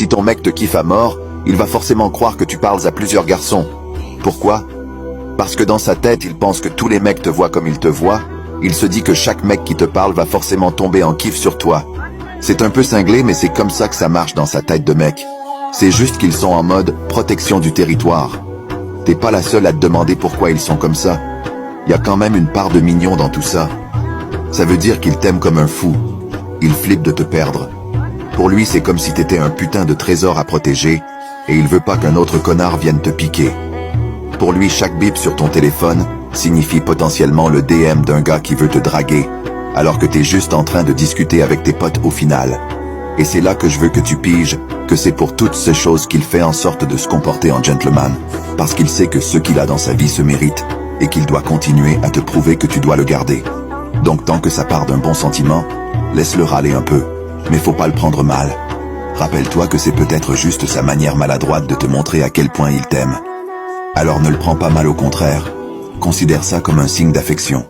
Si ton mec te kiffe à mort, il va forcément croire que tu parles à plusieurs garçons. Pourquoi? Parce que dans sa tête, il pense que tous les mecs te voient comme il te voit. Il se dit que chaque mec qui te parle va forcément tomber en kiff sur toi. C'est un peu cinglé, mais c'est comme ça que ça marche dans sa tête de mec. C'est juste qu'ils sont en mode protection du territoire. T'es pas la seule à te demander pourquoi ils sont comme ça. Y a quand même une part de mignon dans tout ça. Ça veut dire qu'il t'aime comme un fou. Il flippe de te perdre. Pour lui, c'est comme si t'étais un putain de trésor à protéger, et il veut pas qu'un autre connard vienne te piquer. Pour lui, chaque bip sur ton téléphone signifie potentiellement le DM d'un gars qui veut te draguer, alors que t'es juste en train de discuter avec tes potes au final. Et c'est là que je veux que tu piges que c'est pour toutes ces choses qu'il fait en sorte de se comporter en gentleman, parce qu'il sait que ce qu'il a dans sa vie se mérite, et qu'il doit continuer à te prouver que tu dois le garder. Donc tant que ça part d'un bon sentiment, laisse-le râler un peu, mais faut pas le prendre mal. Rappelle-toi que c'est peut-être juste sa manière maladroite de te montrer à quel point il t'aime. Alors ne le prends pas mal, au contraire. Considère ça comme un signe d'affection.